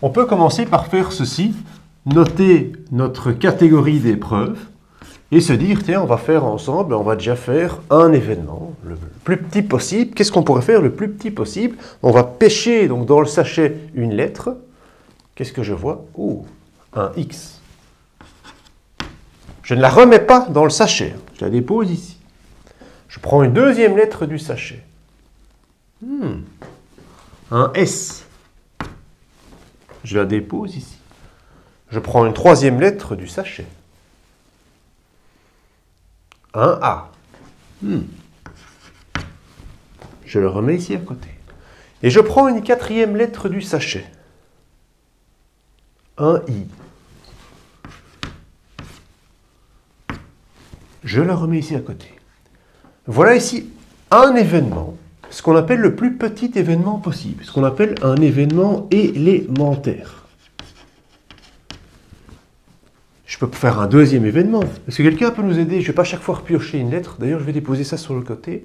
On peut commencer par faire ceci, noter notre catégorie d'épreuves et se dire, tiens, on va faire ensemble, on va déjà faire un événement, le plus petit possible. Qu'est-ce qu'on pourrait faire le plus petit possible? On va pêcher donc, dans le sachet une lettre. Qu'est-ce que je vois? Oh, un X. Je ne la remets pas dans le sachet, je la dépose ici. Je prends une deuxième lettre du sachet. Un S. Je la dépose ici. Je prends une troisième lettre du sachet. Un A. Je le remets ici à côté. Et je prends une quatrième lettre du sachet. Un I. Je la remets ici à côté. Voilà ici un événement, ce qu'on appelle le plus petit événement possible, ce qu'on appelle un événement élémentaire. Je peux faire un deuxième événement. Est-ce que quelqu'un peut nous aider? Je ne vais pas chaque fois repiocher une lettre. D'ailleurs, je vais déposer ça sur le côté.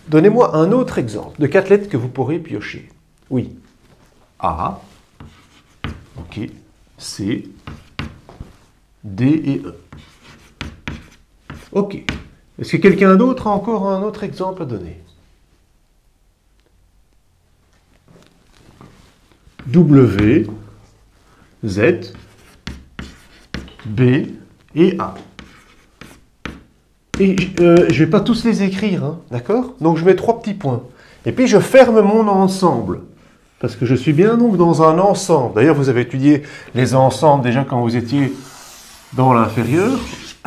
Donnez-moi un autre exemple de 4 lettres que vous pourrez piocher. Oui. A. OK. C. D et E. OK. Est-ce que quelqu'un d'autre a encore un autre exemple à donner? W, Z, B et A. Et je ne vais pas tous les écrire, hein, d'accord? Donc je mets 3 petits points. Et puis je ferme mon ensemble. Parce que je suis bien donc dans un ensemble. D'ailleurs, vous avez étudié les ensembles déjà quand vous étiez dans l'inférieur.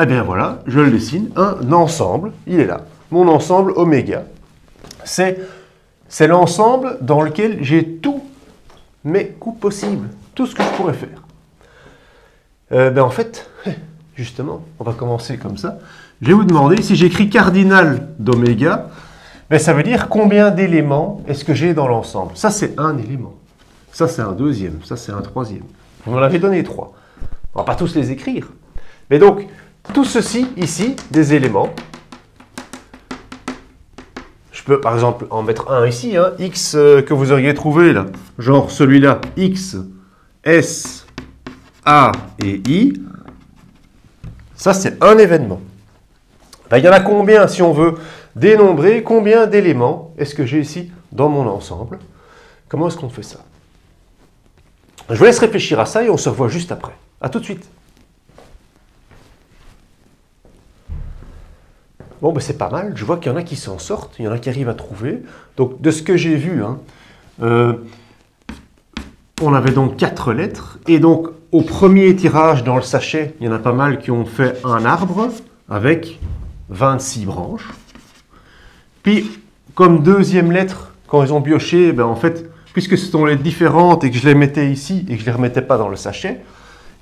Eh bien voilà, je le dessine, un ensemble, il est là. Mon ensemble oméga, c'est l'ensemble dans lequel j'ai tous mes coups possibles, tout ce que je pourrais faire. En fait, justement, on va commencer comme ça. Je vais vous demander, si j'écris cardinal d'oméga, ça veut dire combien d'éléments est-ce que j'ai dans l'ensemble. Ça, c'est un élément. Ça, c'est un deuxième. Ça, c'est un troisième. On en avait donné 3. On ne va pas tous les écrire. Mais donc, tout ceci, ici, des éléments. Je peux, par exemple, en mettre un ici, hein, X que vous auriez trouvé, là. Genre celui-là, X, S, A et I. Ça, c'est un événement. Il y en a combien, si on veut dénombrer, combien d'éléments est-ce que j'ai ici dans mon ensemble? Comment est-ce qu'on fait ça? Je vous laisse réfléchir à ça et on se revoit juste après. À tout de suite. Bon, c'est pas mal. Je vois qu'il y en a qui s'en sortent, il y en a qui arrivent à trouver. Donc, de ce que j'ai vu, hein, on avait donc 4 lettres. Et donc, au premier tirage dans le sachet, il y en a pas mal qui ont fait un arbre avec 26 branches. Puis, comme deuxième lettre, quand ils ont pioché, en fait, puisque ce sont les différentes et que je les mettais ici et que je ne les remettais pas dans le sachet,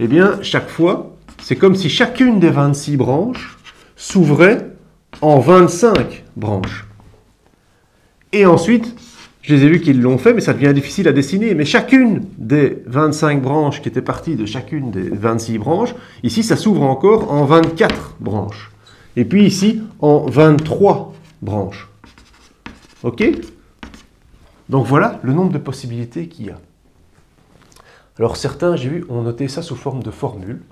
eh bien, chaque fois, c'est comme si chacune des 26 branches s'ouvrait en 25 branches. Et ensuite, je les ai vus qu'ils l'ont fait, mais ça devient difficile à dessiner. Mais chacune des 25 branches qui étaient parties de chacune des 26 branches, ici, ça s'ouvre encore en 24 branches. Et puis ici, en 23 branches. OK? Donc voilà le nombre de possibilités qu'il y a. Alors certains, j'ai vu, ont noté ça sous forme de formule.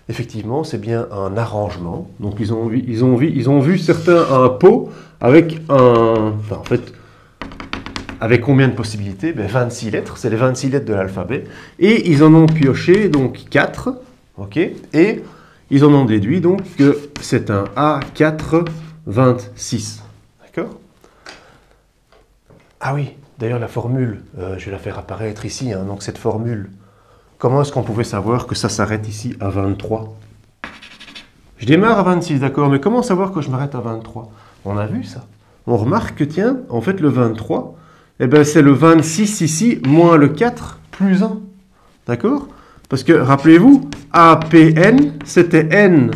Effectivement, c'est bien un arrangement. Donc, ils ont vu certains un pot avec avec combien de possibilités? 26 lettres, c'est les 26 lettres de l'alphabet. Et ils en ont pioché donc 4. OK? Et ils en ont déduit donc que c'est un A4 26. D'accord? Ah oui, d'ailleurs la formule, je vais la faire apparaître ici. Hein, donc cette formule. Comment est-ce qu'on pouvait savoir que ça s'arrête ici à 23? Je démarre à 26, d'accord, mais comment savoir que je m'arrête à 23? On a vu ça. On remarque que, tiens, en fait, le 23, c'est le 26 ici, moins le 4, plus 1. D'accord? Parce que, rappelez-vous, APN, c'était N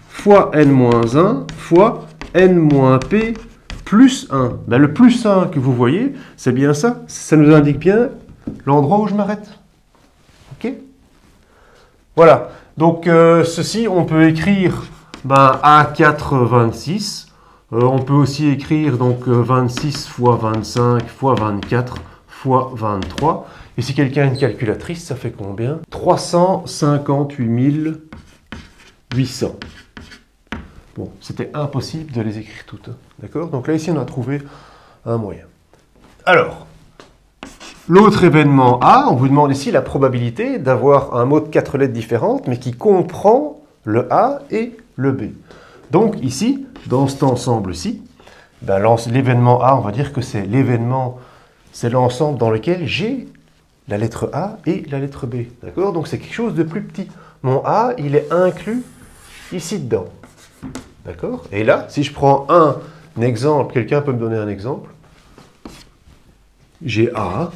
fois N-1 fois N-P plus 1. Le plus 1 que vous voyez, c'est bien ça. Ça nous indique bien l'endroit où je m'arrête. OK? Voilà. Donc, ceci, on peut écrire A4, 26. On peut aussi écrire donc 26 fois 25 fois 24 fois 23. Et si quelqu'un a une calculatrice, ça fait combien? 358 800. Bon, c'était impossible de les écrire toutes. D'accord? Donc là, ici, on a trouvé un moyen. Alors, l'autre événement A, on vous demande ici la probabilité d'avoir un mot de 4 lettres différentes, mais qui comprend le A et le B. Donc ici, dans cet ensemble-ci, ben, l'événement A, on va dire que c'est l'ensemble dans lequel j'ai la lettre A et la lettre B. D'accord? Donc c'est quelque chose de plus petit. Mon A, il est inclus ici dedans. D'accord? Et là, si je prends un exemple, quelqu'un peut me donner un exemple? J'ai A,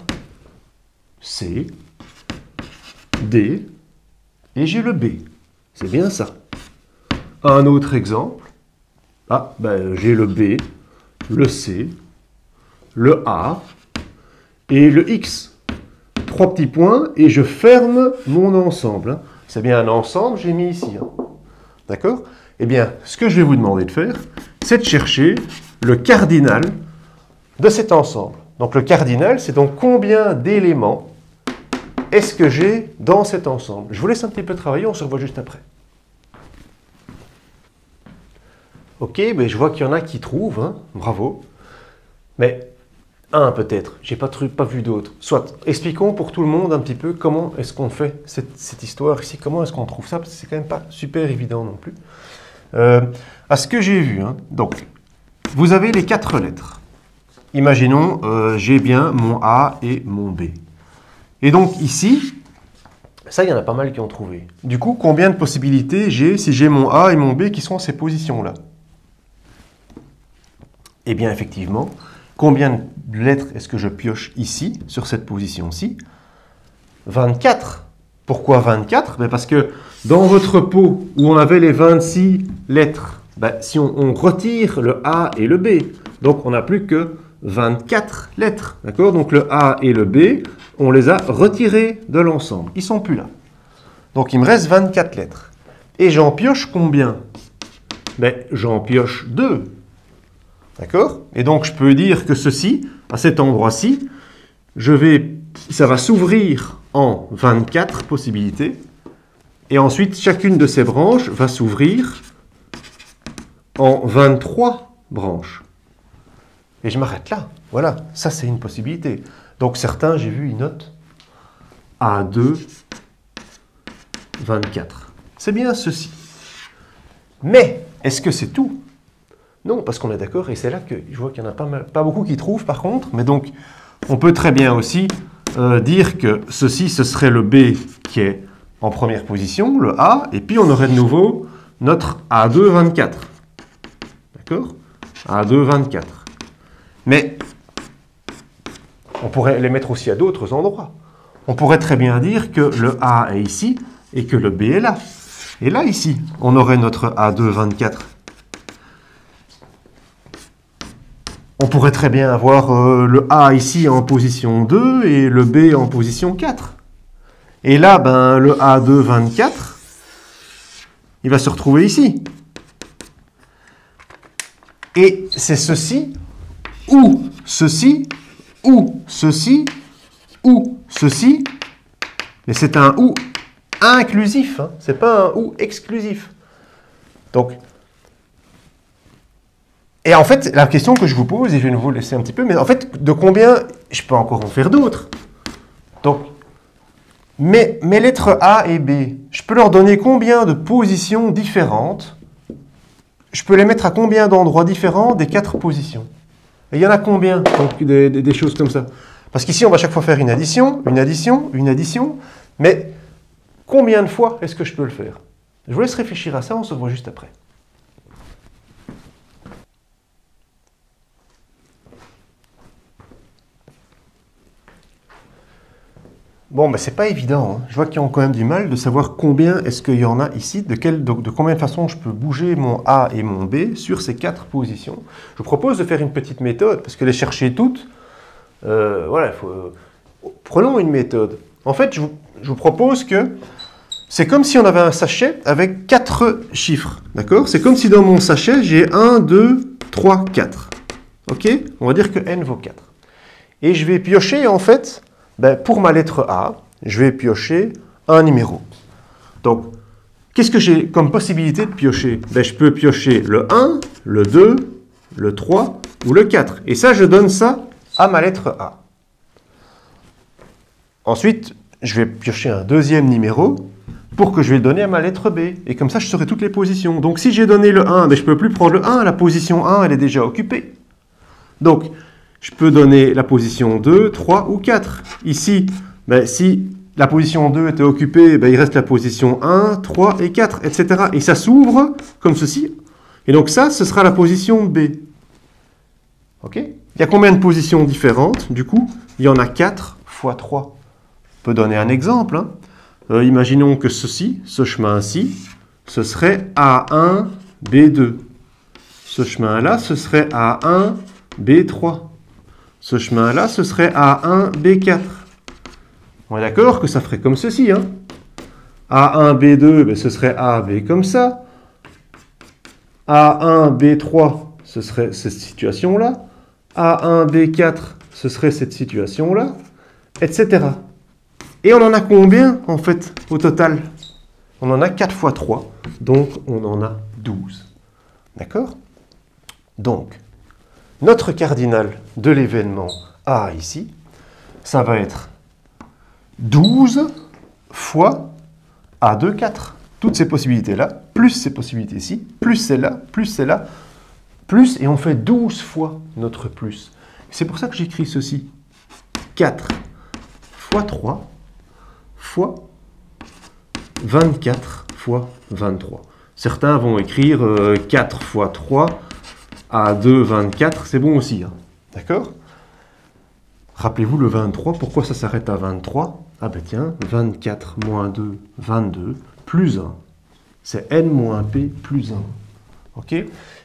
C, D, et j'ai le B. C'est bien ça. Un autre exemple. Ah, ben, j'ai le B, le C, le A et le X. 3 petits points et je ferme mon ensemble. C'est bien un ensemble, j'ai mis ici. D'accord? Eh bien, ce que je vais vous demander de faire, c'est de chercher le cardinal de cet ensemble. Donc le cardinal, c'est donc combien d'éléments est-ce que j'ai dans cet ensemble. Je vous laisse un petit peu travailler, on se revoit juste après. Ok, mais je vois qu'il y en a qui trouvent, hein, bravo. Mais un peut-être, j'ai pas vu d'autres. Soit, expliquons pour tout le monde un petit peu comment est-ce qu'on fait cette histoire ici, comment est-ce qu'on trouve ça, parce que c'est quand même pas super évident non plus. À ce que j'ai vu, hein, donc, vous avez les 4 lettres. Imaginons, j'ai bien mon A et mon B. Et donc ici, ça, il y en a pas mal qui ont trouvé. Du coup, combien de possibilités j'ai si j'ai mon A et mon B qui sont à ces positions-là? Eh bien, effectivement, combien de lettres est-ce que je pioche ici, sur cette position-ci? 24. Pourquoi 24? Ben parce que dans votre pot où on avait les 26 lettres, ben si on retire le A et le B, donc on n'a plus que 24 lettres. D'accord? Donc le A et le B, on les a retirés de l'ensemble. Ils ne sont plus là. Donc il me reste 24 lettres. Et j'en pioche combien? Ben, j'en pioche 2. D'accord? Et donc je peux dire que ceci, à cet endroit-ci, ça va s'ouvrir en 24 possibilités. Et ensuite, chacune de ces branches va s'ouvrir en 23 branches. Et je m'arrête là. Voilà, ça c'est une possibilité. Donc certains, j'ai vu, ils notent A2, 24. C'est bien ceci. Mais, est-ce que c'est tout? Non, parce qu'on est d'accord, et c'est là que je vois qu'il n'y en a pas beaucoup qui trouvent par contre. Mais donc, on peut très bien aussi dire que ceci, ce serait le B qui est en première position, le A, et puis on aurait de nouveau notre A2, 24. D'accord? A2, 24. Mais on pourrait les mettre aussi à d'autres endroits. On pourrait très bien dire que le A est ici et que le B est là. Et là, ici, on aurait notre A2, 24. On pourrait très bien avoir le A ici en position 2 et le B en position 4. Et là, ben, le A2, 24, il va se retrouver ici. Et c'est ceci, ou ceci, ou ceci, ou ceci. Mais c'est un ou inclusif, hein. Ce n'est pas un ou exclusif. Donc, et en fait, la question que je vous pose, et je vais vous laisser un petit peu, mais en fait, de combien je peux encore en faire d'autres? Donc, mes lettres A et B, je peux leur donner combien de positions différentes? Je peux les mettre à combien d'endroits différents des 4 positions? Et il y en a combien? Donc, des choses comme ça. Parce qu'ici, on va chaque fois faire une addition, une addition, une addition. Mais combien de fois est-ce que je peux le faire? Je vous laisse réfléchir à ça, on se revoit juste après. Bon, mais c'est pas évident, hein. Je vois qu'ils ont quand même du mal de savoir combien est-ce qu'il y en a ici, de combien de façons je peux bouger mon A et mon B sur ces 4 positions. Je vous propose de faire une petite méthode, parce que les chercher toutes, voilà, prenons une méthode. En fait, je vous propose que c'est comme si on avait un sachet avec 4 chiffres, d'accord? C'est comme si dans mon sachet, j'ai 1, 2, 3, 4. Ok? On va dire que n vaut 4. Et je vais piocher, en fait, pour ma lettre A, je vais piocher un numéro. Donc, qu'est-ce que j'ai comme possibilité de piocher? Je peux piocher le 1, le 2, le 3 ou le 4. Et ça, je donne ça à ma lettre A. Ensuite, je vais piocher un deuxième numéro pour que je vais le donner à ma lettre B. Et comme ça, je saurai toutes les positions. Donc, si j'ai donné le 1, je ne peux plus prendre le 1. La position 1, elle est déjà occupée. Donc, je peux donner la position 2, 3 ou 4. Ici, si la position 2 était occupée, il reste la position 1, 3 et 4, etc. Et ça s'ouvre comme ceci. Et donc ça, ce sera la position B. OK? Il y a combien de positions différentes? Du coup, il y en a 4 fois 3. On peut donner un exemple. Imaginons que ceci, ce chemin-ci, ce serait A1, B2. Ce chemin-là, ce serait A1, B3. Ce chemin-là, ce serait A1, B4. On est d'accord que ça ferait comme ceci. A1, B2, ce serait AB comme ça. A1, B3, ce serait cette situation-là. A1, B4, ce serait cette situation-là, etc. Et on en a combien, en fait, au total? On en a 4 fois 3, donc on en a 12. D'accord? Donc, notre cardinal de l'événement A ici, ça va être 12 fois A2, 4. Toutes ces possibilités-là, plus ces possibilités-ci, plus celle-là, plus, et on fait 12 fois notre plus. C'est pour ça que j'écris ceci. 4 fois 3 fois 24 fois 23. Certains vont écrire 4 fois 3 à 2, 24, c'est bon aussi. D'accord? Rappelez-vous le 23, pourquoi ça s'arrête à 23? Ah ben tiens, 24 moins 2, 22, plus 1. C'est n moins p plus 1. OK?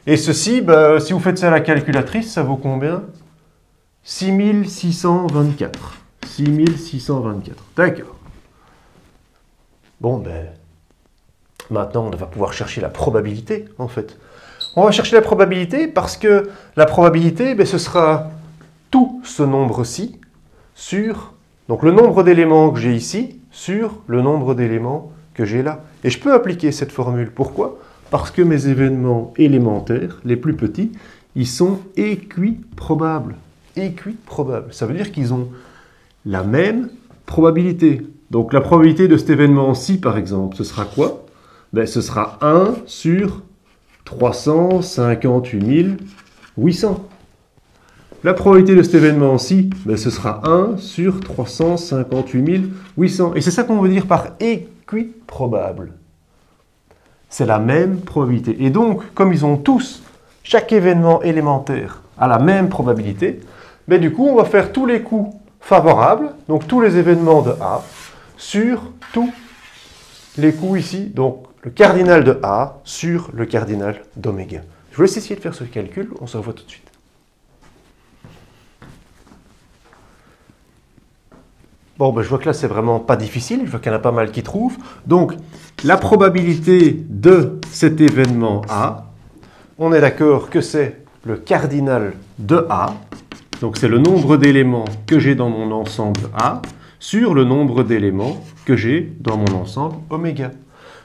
Et ceci, si vous faites ça à la calculatrice, ça vaut combien? 6624. 6624. D'accord. Bon, maintenant, on va pouvoir chercher la probabilité, en fait. On va chercher la probabilité parce que la probabilité, ce sera tout ce nombre-ci sur, donc le nombre d'éléments que j'ai ici, sur le nombre d'éléments que j'ai là. Et je peux appliquer cette formule. Pourquoi? Parce que mes événements élémentaires, les plus petits, ils sont équiprobables. Équiprobables. Ça veut dire qu'ils ont la même probabilité. Donc la probabilité de cet événement-ci, par exemple, ce sera quoi? Ce sera 1 sur 358 800. La probabilité de cet événement-ci, ce sera 1 sur 358 800. Et c'est ça qu'on veut dire par équiprobable. C'est la même probabilité. Et donc, comme ils ont tous, chaque événement élémentaire a la même probabilité, du coup, on va faire tous les coups favorables, donc tous les événements de A, sur tous les coups ici, donc le cardinal de A sur le cardinal d'oméga. Je vous laisse essayer de faire ce calcul, on se revoit tout de suite. Bon, je vois que là, c'est vraiment pas difficile, je vois qu'il y en a pas mal qui trouvent. Donc, la probabilité de cet événement A, on est d'accord que c'est le cardinal de A, donc c'est le nombre d'éléments que j'ai dans mon ensemble A, sur le nombre d'éléments que j'ai dans mon ensemble oméga.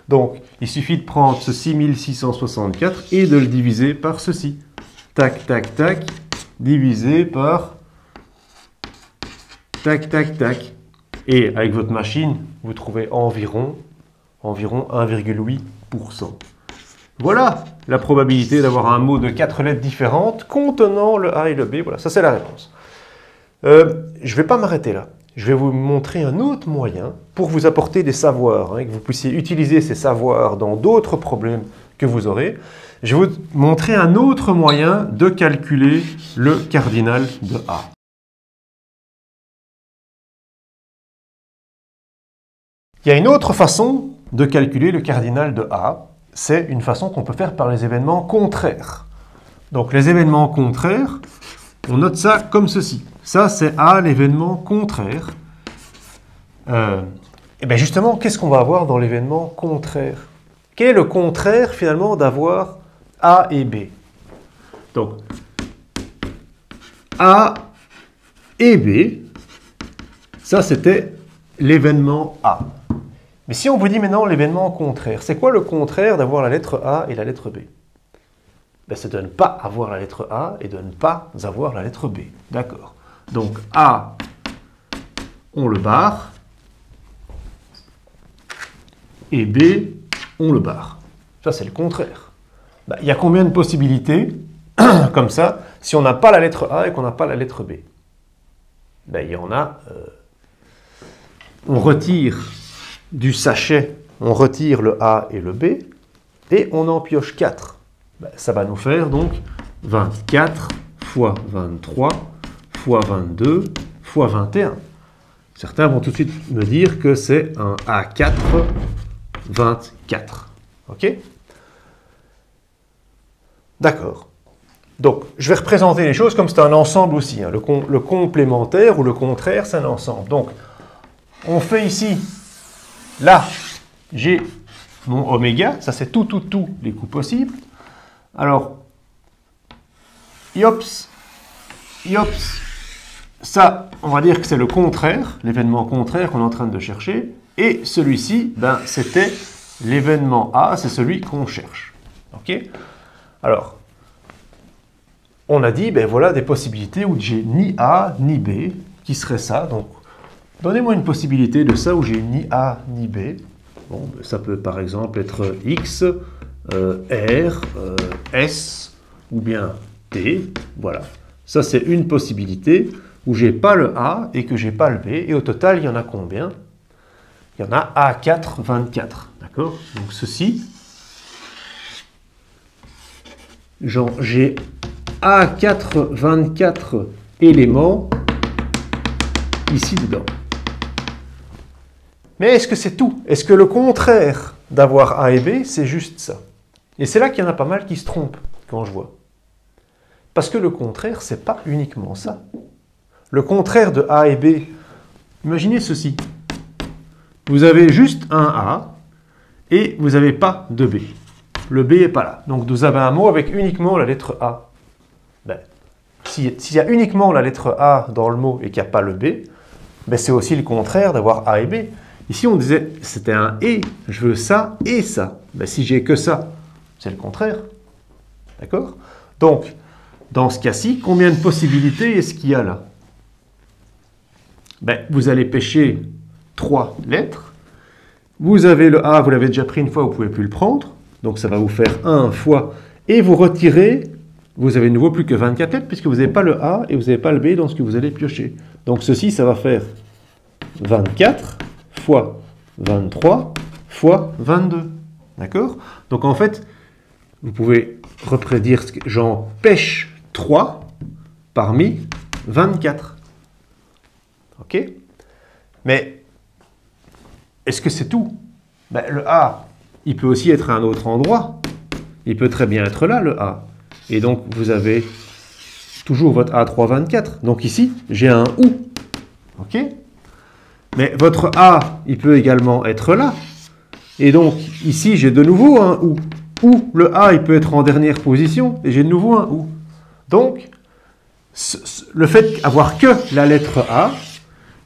Donc, il suffit de prendre ce 6664 et de le diviser par ceci. Tac, tac, tac, divisé par tac, tac, tac. Et avec votre machine, vous trouvez environ 1,8%. Voilà la probabilité d'avoir un mot de 4 lettres différentes contenant le A et le B. Voilà, ça c'est la réponse. Je ne vais pas m'arrêter là. Je vais vous montrer un autre moyen pour vous apporter des savoirs, et que vous puissiez utiliser ces savoirs dans d'autres problèmes que vous aurez. Je vais vous montrer un autre moyen de calculer le cardinal de A. Il y a une autre façon de calculer le cardinal de A. C'est une façon qu'on peut faire par les événements contraires. Donc les événements contraires, on note ça comme ceci. Ça, c'est A, l'événement contraire. Et bien justement, qu'est-ce qu'on va avoir dans l'événement contraire? Quel est le contraire, finalement, d'avoir A et B? Donc, A et B, ça c'était l'événement A. Mais si on vous dit maintenant l'événement contraire, c'est quoi le contraire d'avoir la lettre A et la lettre B? Ben, c'est de ne pas avoir la lettre A et de ne pas avoir la lettre B. D'accord. Donc A, on le barre, et B, on le barre. Ça, c'est le contraire. Ben, il y a combien de possibilités, comme ça, si on n'a pas la lettre A et qu'on n'a pas la lettre B? Ben, il y en a... on retire du sachet, on retire le A et le B, et on en pioche 4. Ben, ça va nous faire donc 24 fois 23 fois 22 fois 21. Certains vont tout de suite me dire que c'est un A4 24. OK? D'accord. Donc, je vais représenter les choses comme c'est un ensemble aussi. Hein. Le complémentaire ou le contraire, c'est un ensemble. Donc, on fait ici, là, j'ai mon oméga, ça c'est tous les coups possibles. Alors, iops, ça, on va dire que c'est le contraire, l'événement contraire qu'on est en train de chercher. Et celui-ci, ben, c'était l'événement A, c'est celui qu'on cherche. OK? Alors, on a dit, ben voilà des possibilités où j'ai ni A ni B, qui serait ça. Donc, donnez-moi une possibilité de ça où j'ai ni A ni B. Bon, ça peut par exemple être X, R, S ou bien T. Voilà. Ça, c'est une possibilité où j'ai pas le A et que j'ai pas le B. Et au total, il y en a combien? Il y en a A4, 24. D'accord? Donc ceci, j'ai A4, 24 éléments ici dedans. Mais est-ce que c'est tout? Est-ce que le contraire d'avoir A et B, c'est juste ça? Et c'est là qu'il y en a pas mal qui se trompent quand je vois. Parce que le contraire, c'est pas uniquement ça. Le contraire de A et B, imaginez ceci. Vous avez juste un A et vous n'avez pas de B. Le B n'est pas là. Donc vous avez un mot avec uniquement la lettre A. Ben, s'il y a uniquement la lettre A dans le mot et qu'il n'y a pas le B, ben c'est aussi le contraire d'avoir A et B. Ici, on disait, c'était un « et », je veux ça et ça. Ben, si j'ai que ça, c'est le contraire. D'accord? Donc, dans ce cas-ci, combien de possibilités est-ce qu'il y a là? Ben, vous allez pêcher 3 lettres. Vous avez le A, vous l'avez déjà pris une fois, vous ne pouvez plus le prendre. Donc, ça va vous faire 1 fois. Et vous retirez, vous avez de nouveau plus que 24 lettres, puisque vous n'avez pas le A et vous n'avez pas le B dans ce que vous allez piocher. Donc, ceci, ça va faire 24 fois 23 fois 22. D'accord? Donc, en fait, vous pouvez dire que j'en pêche 3 parmi 24. OK? Mais, est-ce que c'est tout? Ben, le A, il peut aussi être à un autre endroit. Il peut très bien être là, le A. Et donc, vous avez toujours votre A3, 24. Donc ici, j'ai un OU. OK? Mais votre A, il peut également être là. Et donc, ici, j'ai de nouveau un OU. Ou le A, il peut être en dernière position, et j'ai de nouveau un OU. Donc, le fait d'avoir que la lettre A,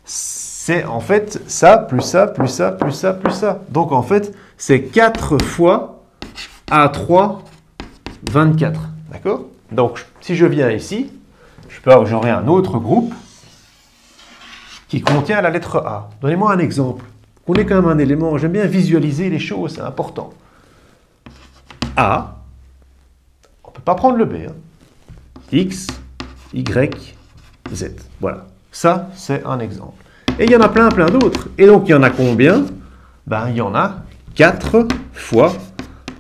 c'est en fait ça, plus ça, plus ça, plus ça, plus ça. Donc, en fait, c'est 4 fois A3, 24. D'accord? Donc, si je viens ici, j'aurai un autre groupe qui contient la lettre A. Donnez-moi un exemple. On est quand même un élément, j'aime bien visualiser les choses, c'est important. A, on ne peut pas prendre le B. Hein. X, Y, Z. Voilà. Ça, c'est un exemple. Et il y en a plein d'autres. Et donc, il y en a combien? Ben, il y en a 4 fois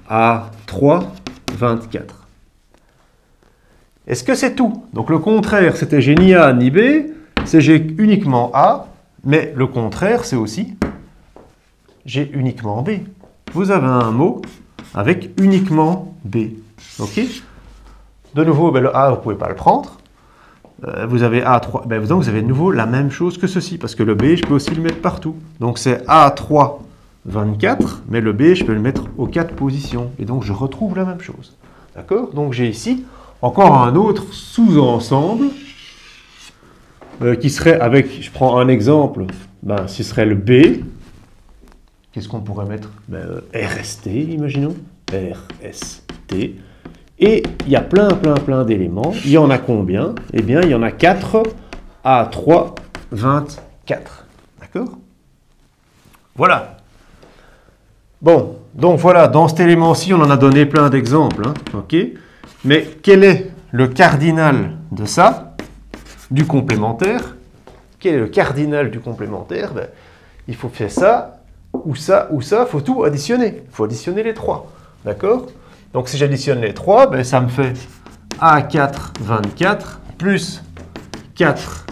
A3, 24. Est-ce que c'est tout? Donc, le contraire, c'était j'ai ni A ni B. C'est j'ai uniquement A. Mais le contraire, c'est aussi j'ai uniquement B. Vous avez un mot avec uniquement B. OK? De nouveau, ben, le A, vous ne pouvez pas le prendre. Vous avez A3, ben, donc vous avez de nouveau la même chose que ceci, parce que le B, je peux aussi le mettre partout. Donc c'est A3, 24, mais le B, je peux le mettre aux 4 positions. Et donc je retrouve la même chose. D'accord? Donc j'ai ici encore un autre sous-ensemble qui serait avec, je prends un exemple, ben, ce serait le B. Qu'est-ce qu'on pourrait mettre? Ben, RST, imaginons. RST. Et il y a plein d'éléments. Il y en a combien? Eh bien, il y en a 4 à 3, 24. D'accord? Voilà. Bon, donc voilà, dans cet élément-ci, on en a donné plein d'exemples. Hein, ok? Mais quel est le cardinal de ça, du complémentaire? Quel est le cardinal du complémentaire? Ben, il faut faire ça, ou ça, ou ça, il faut tout additionner. Il faut additionner les 3. D'accord? Donc si j'additionne les 3, ben, ça me fait A4, 24, plus 4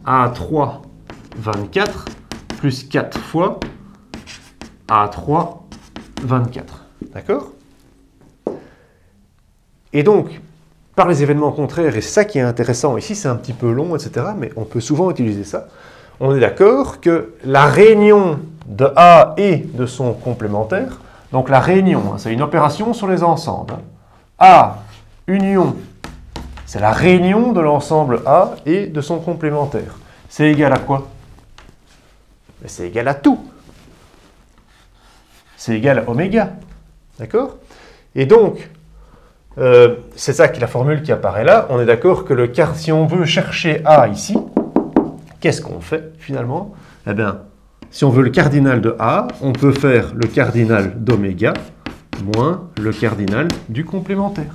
A3, 24, plus 4 fois A3, 24. D'accord? Et donc, par les événements contraires, et c'est ça qui est intéressant, ici c'est un petit peu long, etc., mais on peut souvent utiliser ça, on est d'accord que la réunion de A et de son complémentaire, donc la réunion, c'est une opération sur les ensembles. A, union, c'est la réunion de l'ensemble A et de son complémentaire. C'est égal à quoi? C'est égal à tout. C'est égal à oméga. D'accord? Et donc, c'est ça qui est la formule qui apparaît là. On est d'accord que si on veut chercher A ici, qu'est-ce qu'on fait finalement? Eh bien, si on veut le cardinal de A, on peut faire le cardinal d'oméga moins le cardinal du complémentaire.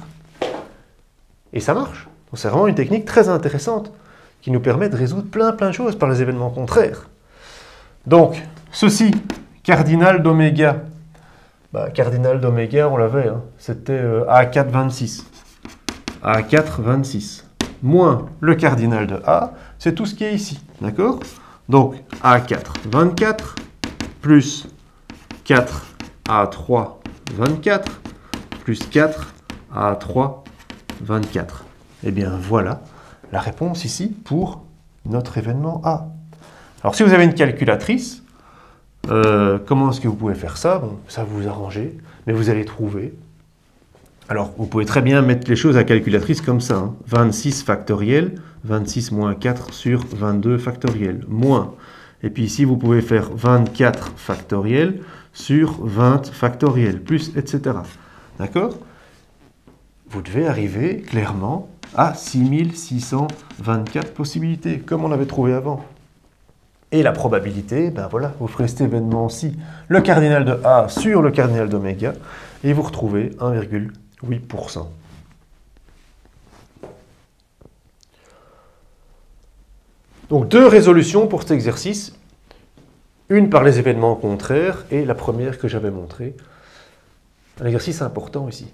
Et ça marche. Donc c'est vraiment une technique très intéressante qui nous permet de résoudre plein de choses par les événements contraires. Donc, ceci, cardinal d'oméga. Bah, cardinal d'oméga, on l'avait, hein. C'était A4, 26. A4, 26. Moins le cardinal de A, c'est tout ce qui est ici. D'accord? Donc, A4, 24, plus 4 A3, 24, plus 4 A3, 24. Eh bien, voilà la réponse ici pour notre événement A. Alors, si vous avez une calculatrice, comment est-ce que vous pouvez faire ça? Bon, ça vous arrangez, mais vous allez trouver. Alors, vous pouvez très bien mettre les choses à calculatrice comme ça. Hein. 26 factoriel, 26 moins 4 sur 22 factoriel, moins. Et puis ici, vous pouvez faire 24 factoriel sur 20 factoriel, plus, etc. D'accord? Vous devez arriver clairement à 6624 possibilités, comme on avait trouvé avant. Et la probabilité, ben voilà, vous ferez cet événement-ci, le cardinal de A sur le cardinal d'oméga, et vous retrouvez 1,8%. Donc deux résolutions pour cet exercice, une par les événements contraires et la première que j'avais montrée. Un exercice important ici.